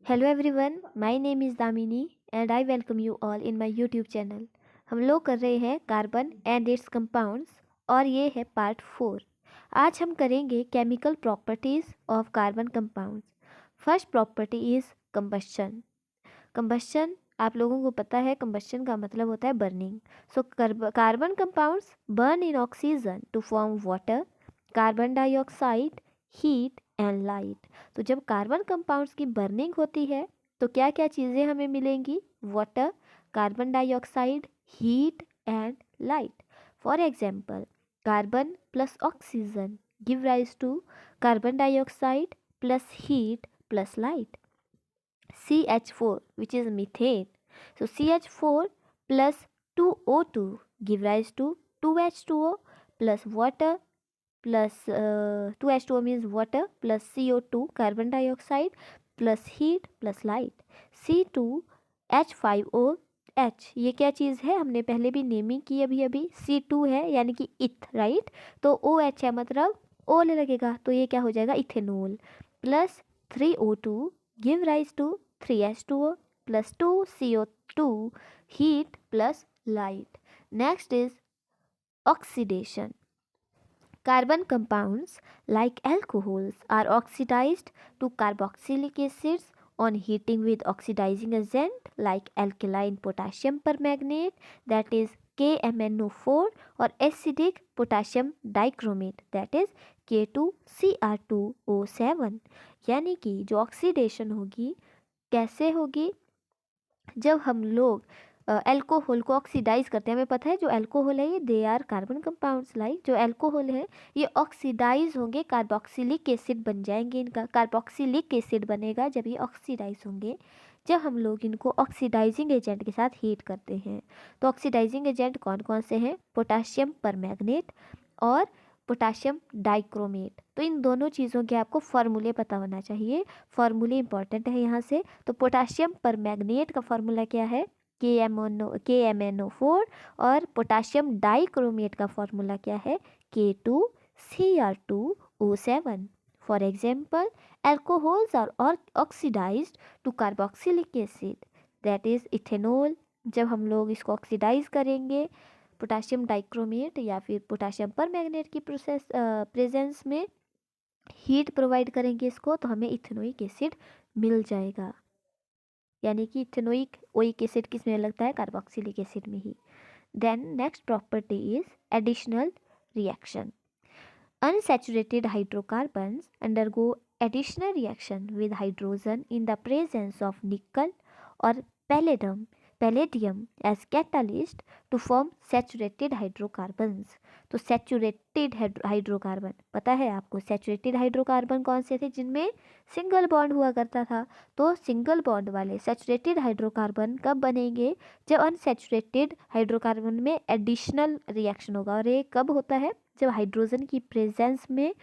Hello everyone, my name is Damini and I welcome you all in my YouTube channel. हम लोग कर रहे हैं कार्बन एंड इट्स कंपाउंड्स और ये है पार्ट 4। आज हम करेंगे chemical properties of carbon compounds. First property is combustion. Combustion आप लोगों को पता है, कंबस्शन का मतलब होता है burning. So carbon compounds burn in oxygen to form water, carbon dioxide, heat and light. तो जब कार्बन कंपाउंड्स की बर्निंग होती है तो क्या क्या चीज़ें हमें मिलेंगी? Water, carbon dioxide, heat and light. For example, carbon plus oxygen give rise to carbon dioxide plus heat plus light. CH4, which is methane. So CH4 plus 2O2 give rise to 2H2O plus water plus 2H2O means water plus CO2 carbon dioxide plus heat plus light. C2H5OH, ये क्या चीज़ है? हमने पहले भी naming की अभी C2 है यानी कि इथ, राइट? तो OH है मतलब ओल लगेगा, तो ये क्या हो जाएगा? Ethanol plus 3O2 give rise to 3H2O plus 2CO2 heat plus light. Next is oxidation. Carbon compounds like alcohols are oxidized to carboxylic acids on heating with oxidizing agent like alkaline potassium permanganate, that is KMnO4, और acidic potassium dichromate, that is K2Cr2O7। यानी कि जो oxidation होगी कैसे होगी? जब हम लोग अल्कोहल को ऑक्सीडाइज करते हैं, हमें पता है जो अल्कोहल है ये they are carbon compounds, like जो अल्कोहल है ये ऑक्सीडाइज होंगे, कार्बोक्सिलिक एसिड बन जाएंगे, इनका कार्बोक्सिलिक एसिड बनेगा जब ये ऑक्सीडाइज होंगे। जब हम लोग इनको ऑक्सीडाइजिंग एजेंट के साथ हीट करते हैं तो ऑक्सीडाइजिंग एजेंट कौन कौन से हैं? पोटाशियम परमैंगनेट और पोटाशियम डाइक्रोमेट। तो इन दोनों चीज़ों के आपको फॉर्मूले पता होना चाहिए, फॉर्मूले इंपॉर्टेंट है यहाँ से। तो पोटाशियम परमैंगनेट का फॉर्मूला क्या है? KMnO4, और पोटाशियम डाइक्रोमेट का फॉर्मूला क्या है? K2Cr2O7। For example, alcohols are oxidized to carboxylic acid, that is ethanol. जब हम लोग इसको ऑक्सीडाइज करेंगे पोटाशियम डाइक्रोमेट या फिर पोटाशियम परमैंगनेट की प्रेजेंस में हीट प्रोवाइड करेंगे इसको, तो हमें इथेनोइक एसिड मिल जाएगा। यानी कि इथेनोइक ओइक एसिड किस में लगता है? कार्बोक्सिलिक एसिड में ही। Then next property is additional reaction. Unsaturated hydrocarbons undergo additional reaction with hydrogen in the presence of nickel or palladium as catalyst to form saturated hydrocarbons. तो saturated hydrocarbon पता है आपको? सैचुरेटेड हाइड्रोकार्बन कौन से थे? जिनमें सिंगल बॉन्ड हुआ करता था। तो सिंगल बॉन्ड वाले सैचुरेटेड हाइड्रोकार्बन कब बनेंगे? जब अनसैचुरेटेड हाइड्रोकार्बन में एडिशनल रिएक्शन होगा। और ये कब होता है? जब हाइड्रोजन की प्रेजेंस में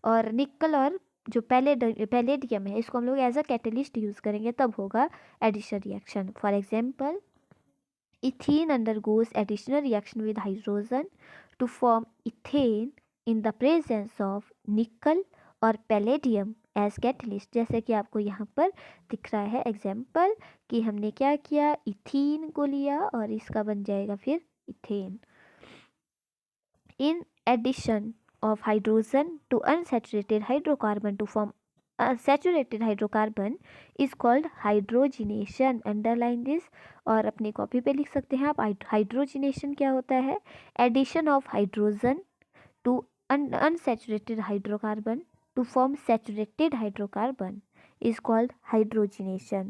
और निकल और जो पैलेडियम है इसको हम लोग एज अ कैटलिस्ट यूज़ करेंगे, तब होगा additional reaction. For example, ethene undergoes additional reaction with hydrogen to form ethane in the presence of nickel और पैलेडियम एज कैटलिस्ट। जैसे कि आपको यहाँ पर दिख रहा है एग्जाम्पल कि हमने क्या किया, इथीन को लिया और इसका बन जाएगा फिर ethane. In addition of hydrogen to unsaturated hydrocarbon to form a saturated hydrocarbon is called hydrogenation. Underline this और अपनी कॉपी पे लिख सकते हैं आप। हाइड्रोजिनेशन क्या होता है? Addition of hydrogen to unsaturated hydrocarbon to form saturated hydrocarbon is called hydrogenation.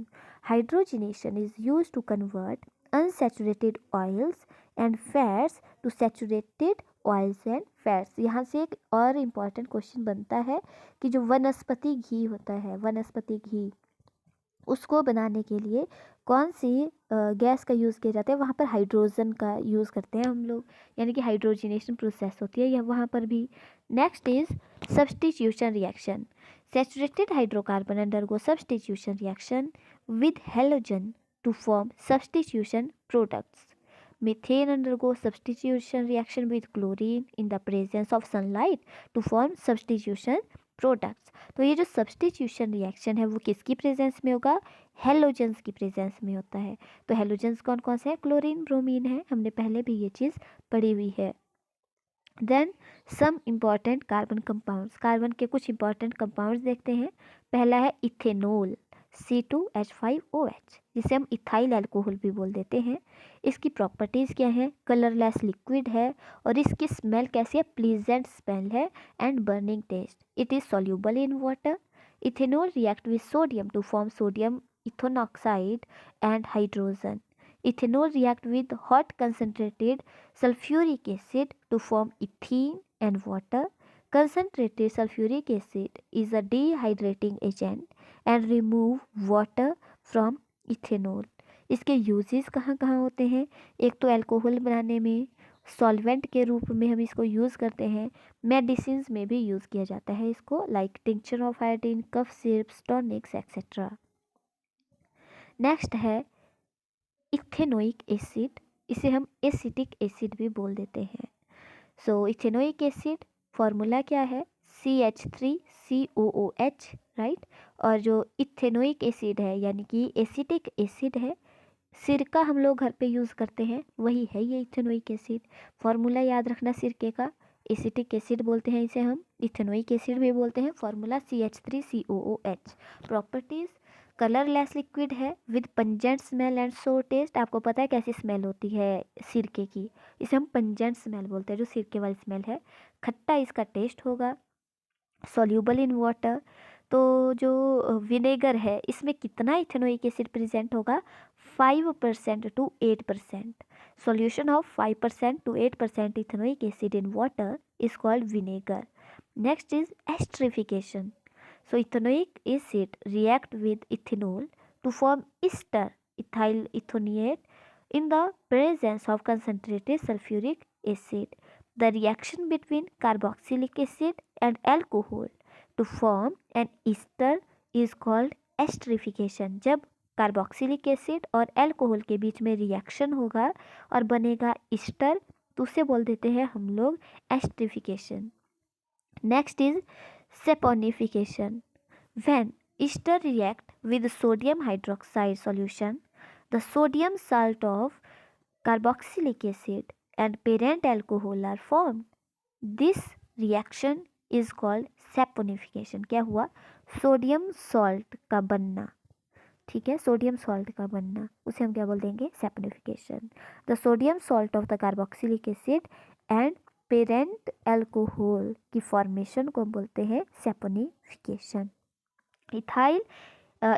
Hydrogenation is used to convert unsaturated oils and fats to saturated oils and fats. यहाँ से एक और इम्पॉर्टेंट क्वेश्चन बनता है कि जो वनस्पति घी होता है, वनस्पति घी, उसको बनाने के लिए कौन सी गैस का यूज़ किया जाता है? वहाँ पर हाइड्रोजन का यूज़ करते हैं हम लोग, यानी कि हाइड्रोजिनेशन प्रोसेस होती है यह वहाँ पर भी। Next is substitution reaction. Saturated hydrocarbon undergo substitution reaction with halogen to form substitution products. Methane undergoes substitution reaction with chlorine in the presence of sunlight to form substitution products. तो ये जो substitution reaction है वो किसकी presence में होगा, halogens की presence में होता है। तो हेलोजेंस कौन कौन से हैं, क्लोरीन ब्रोमीन है, हमने पहले भी ये चीज़ पढ़ी हुई है। Then some important carbon compounds, carbon के कुछ इंपॉर्टेंट कंपाउंड्स देखते हैं। पहला है इथेनॉल C2H5OH, जिसे हम इथाइल अल्कोहल भी बोल देते हैं। इसकी प्रॉपर्टीज़ क्या है, कलरलेस लिक्विड है और इसकी स्मेल कैसी है, प्लीजेंट स्मेल है and burning taste. It is soluble in water. Ethanol react with sodium to form sodium ethoxide and hydrogen. Ethanol react with hot concentrated sulfuric acid to form ethene and water. Concentrated sulfuric acid is a dehydrating agent and remove water from ethanol. इसके uses कहाँ कहाँ होते हैं, एक तो alcohol बनाने में, solvent के रूप में हम इसको यूज़ करते हैं, मेडिसिन में भी यूज़ किया जाता है इसको, like tincture of iodine, cough syrups, tonics etcetera. Next है इथेनोइक एसिड, इसे हम एसिटिक एसिड भी बोल देते हैं। सो इथेनोइक एसिड फॉर्मूला क्या है, CH3COOH, राइट। और जो इथेनोइक एसिड है यानी कि एसिटिक एसिड है, सिरका हम लोग घर पे यूज़ करते हैं, वही है ये इथेनोइक एसिड। फॉर्मूला याद रखना सिरके का, एसिटिक एसिड बोलते हैं इसे हम, इथेनोइक एसिड भी बोलते हैं। Formula CH3COOH। Properties, colourless liquid है with pungent smell and sour taste. आपको पता है कैसी स्मेल होती है सिरके की, इसे हम पंजेंट स्मेल बोलते हैं, जो सिरके वाली स्मेल है। खट्टा इसका टेस्ट होगा। सॉल्यूबल इन वाटर, तो जो विनेगर है इसमें कितना इथेनोइक एसिड प्रेजेंट होगा, 5% to 8%। Solution of 5% to 8% ethanoic acid in water is called vinegar. Next is esterification. So ethanoic acid react with ethanol to form ester, ethyl ethanoate, in the presence of concentrated sulfuric acid. The reaction between carboxylic acid and alcohol to form an ester is called esterification. जब carboxylic acid और alcohol के बीच में reaction होगा और बनेगा Easter, तो उसे बोल देते हैं हम लोग esterification. Next is saponification. When ester react with sodium hydroxide solution, the sodium salt of carboxylic acid and parent alcohol are formed. This reaction is called saponification. क्या हुआ, सोडियम सॉल्ट का बनना, ठीक है, सोडियम सॉल्ट का बनना, उसे हम क्या बोल देंगे, saponification. The sodium salt of the carboxylic acid and parent alcohol की फॉर्मेशन को बोलते हैं saponification. Ethyl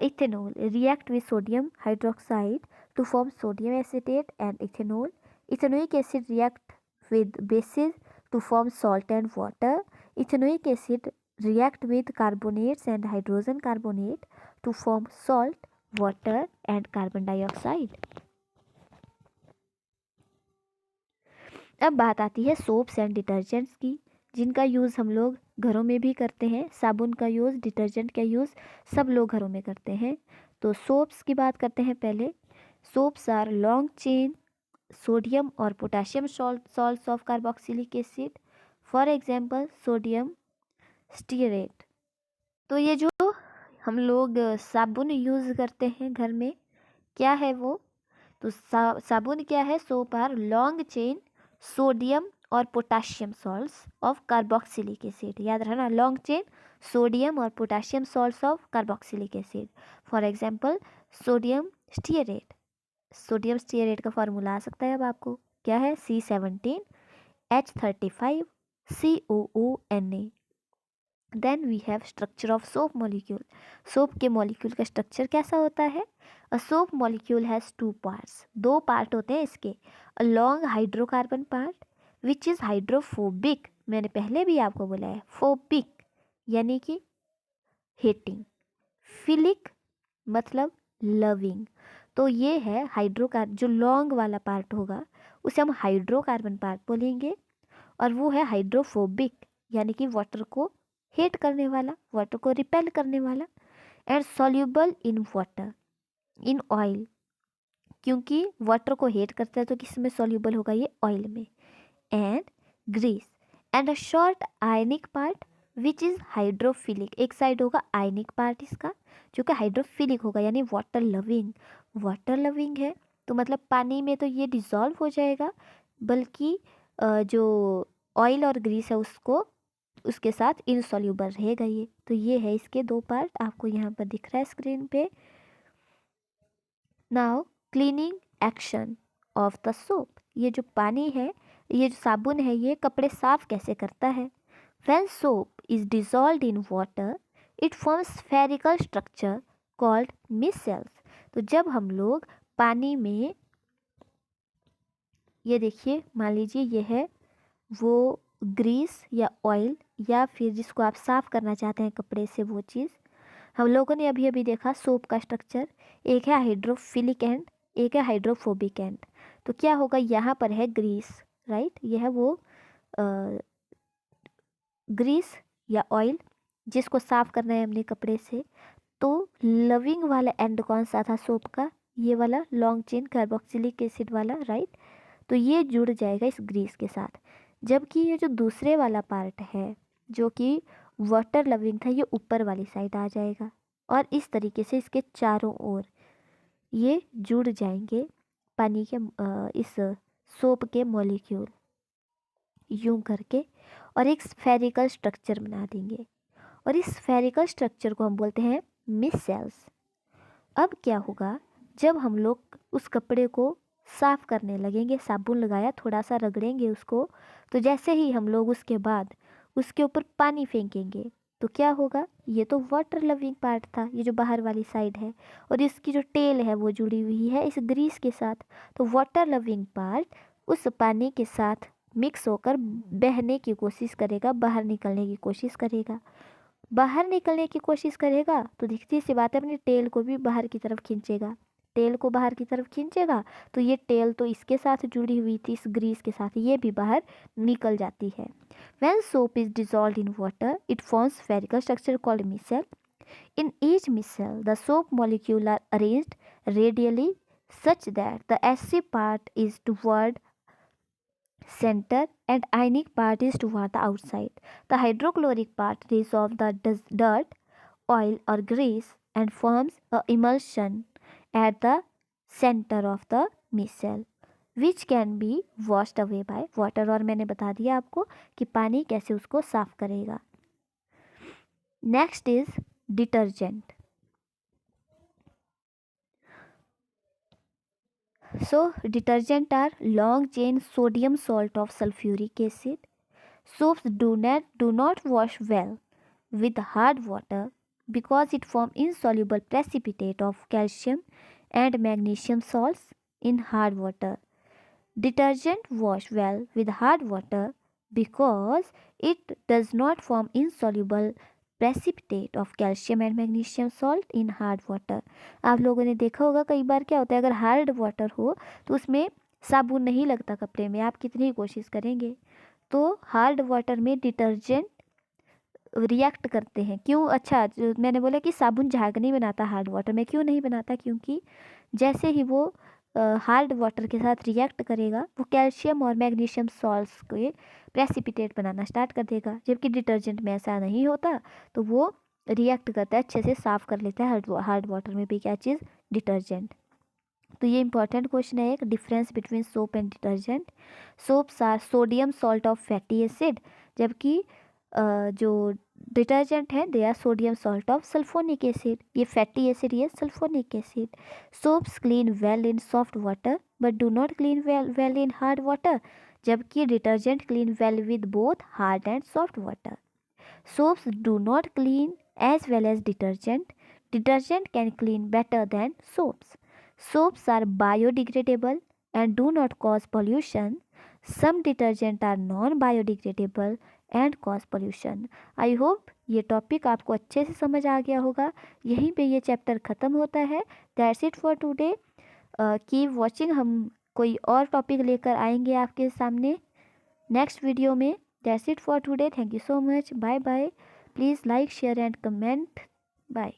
ethanol react with sodium hydroxide to form sodium acetate and ethanol. Ethanoic acid react with bases to form salt and water. Ethanoic acid react with carbonates and hydrogen carbonate to form salt, water and carbon dioxide. अब बात आती है soaps and detergents की, जिनका use हम लोग घरों में भी करते हैं। साबुन का यूज़, डिटर्जेंट का यूज़ सब लोग घरों में करते हैं। तो सोप्स की बात करते हैं पहले। Soaps are long chain sodium और potassium salts of carboxylic acid, for example sodium stearate. तो ये जो हम लोग साबुन यूज़ करते हैं घर में, क्या है वो, तो साबुन क्या है, soap are long chain sodium और potassium salts of carboxylic acid. याद रखना, लॉन्ग चेन सोडियम और potassium salts of carboxylic acid. For example sodium stearate. Sodium stearate का फार्मूला आ सकता है अब आपको, क्या है, C17H35COONA। Then we have structure of soap molecule. Soap के मॉलिक्यूल का स्ट्रक्चर कैसा होता है, a soap molecule has 2 parts, 2 part होते हैं इसके। A long hydrocarbon part which is hydrophobic, मैंने पहले भी आपको बोला है, फोबिक यानी कि हेटिंग, फिलिक मतलब लविंग। तो ये है हाइड्रोकार्बन, जो लॉन्ग वाला पार्ट होगा उसे हम हाइड्रोकार्बन पार्ट बोलेंगे, और वो है हाइड्रोफोबिक यानी कि वाटर को हेट करने वाला, वाटर को रिपेल करने वाला। And soluble in water, in oil, क्योंकि वाटर को हेट करता है तो किस में सॉल्यूबल होगा, ये ऑयल में। And grease, and a short ionic part which is hydrophilic. एक साइड होगा आयनिक पार्ट इसका जो कि हाइड्रोफिलिक होगा यानी वाटर लविंग। वाटर लविंग है तो मतलब पानी में तो ये डिज़ोल्व हो जाएगा, बल्कि जो ऑयल और ग्रीस है उसको उसके साथ इनसॉल्यूबल रहेगा ये। तो ये है इसके दो पार्ट, आपको यहाँ पर दिख रहा है स्क्रीन पे। Now cleaning action of the soap. ये जो पानी है, ये जो साबुन है, ये कपड़े साफ कैसे करता है। When soap is dissolved in water, it forms spherical structure called micelles. तो जब हम लोग पानी में, ये देखिए मान लीजिए ये है वो ग्रीस या ऑयल या फिर जिसको आप साफ करना चाहते हैं कपड़े से, वो चीज़ हम लोगों ने अभी अभी देखा सोप का स्ट्रक्चर। एक है हाइड्रोफिलिक एंड, एक है हाइड्रोफोबिक एंड। तो क्या होगा, यहाँ पर है ग्रीस, राइट, यह है वो ग्रीस या ऑयल जिसको साफ करना है हमने कपड़े से। तो लविंग वाला एंड कौन सा था सोप का, ये वाला लॉन्ग चेन कार्बोक्सिलिक एसिड वाला, राइट। तो ये जुड़ जाएगा इस ग्रीस के साथ। जबकि ये जो दूसरे वाला पार्ट है जो कि वाटर लविंग था, ये ऊपर वाली साइड आ जाएगा और इस तरीके से इसके चारों ओर ये जुड़ जाएंगे पानी के इस सोप के मॉलिक्यूल यूं करके और एक स्फेरिकल स्ट्रक्चर बना देंगे। और इस स्फेरिकल स्ट्रक्चर को हम बोलते हैं मिसेल्स। अब क्या होगा, जब हम लोग उस कपड़े को साफ करने लगेंगे, साबुन लगाया, थोड़ा सा रगड़ेंगे उसको, तो जैसे ही हम लोग उसके बाद उसके ऊपर पानी फेंकेंगे तो क्या होगा, ये तो वाटर लविंग पार्ट था, ये जो बाहर वाली साइड है, और इसकी जो टेल है वो जुड़ी हुई है इस ग्रीस के साथ। तो वाटर लविंग पार्ट उस पानी के साथ मिक्स होकर बहने की कोशिश करेगा, बाहर निकलने की कोशिश करेगा। बाहर निकलने की कोशिश करेगा तो दिखती सी बात है, अपनी टेल को भी बाहर की तरफ खींचेगा। टेल को बाहर की तरफ खींचेगा तो ये टेल तो इसके साथ जुड़ी हुई थी इस ग्रीस के साथ, ये भी बाहर निकल जाती है। When soap is dissolved in water, it forms spherical structure called micelle. In each micelle, the soap molecule are arranged radially such that the acid part is toward center and ionic part is toward the outside. The hydrochloric part dissolves the dirt, oil or grease and forms a emulsion at the center of the micelle which can be washed away by water। और मैंने बता दिया आपको कि पानी कैसे उसको साफ करेगा। Next is detergent. So detergent are long chain sodium salt of sulfuric acid. Soaps do not wash well with hard water because it forms insoluble precipitate of calcium and magnesium salts in hard water. Detergent wash well with hard water because it does not form insoluble precipitate of calcium and magnesium salt in hard water। आप लोगों ने देखा होगा कई बार क्या होता है, अगर हार्ड वाटर हो तो उसमें साबुन नहीं लगता कपड़े में, आप कितनी कोशिश करेंगे। तो हार्ड वाटर में डिटर्जेंट रिएक्ट करते हैं। क्यों, अच्छा मैंने बोला कि साबुन झाग नहीं बनाता हार्ड वाटर में, क्यों नहीं बनाता, क्योंकि जैसे ही वो हार्ड वाटर के साथ रिएक्ट करेगा वो कैल्शियम और मैग्नीशियम सॉल्ट्स के प्रेसिपिटेट बनाना स्टार्ट कर देगा। जबकि डिटर्जेंट में ऐसा नहीं होता, तो वो रिएक्ट करता है, अच्छे से साफ कर लेता है हार्ड वाटर में भी क्या चीज़, डिटर्जेंट। तो ये इंपॉर्टेंट क्वेश्चन है एक, difference between soap and detergent. Soaps are sodium salt of fatty acid, जबकि जो डिटर्जेंट है they are sodium salt of sulphonic acid. ये फैटी एसिड, ये sulphonic acid. Soaps clean well in soft water but do not clean well in hard water, जबकि detergent clean well with both hard and soft water. Soaps do not clean as well as detergent, detergent can clean better then soaps. Soaps are biodegradable and do not cause pollution. Some detergents are non-biodegradable and cause pollution. I hope ये topic आपको अच्छे से समझ आ गया होगा। यहीं पे ये चैप्टर ख़त्म होता है। That's it for today. Keep watching, हम कोई और टॉपिक लेकर आएंगे आपके सामने नेक्स्ट वीडियो में। That's it for today. Thank you so much. Bye bye. Please like share and comment. Bye.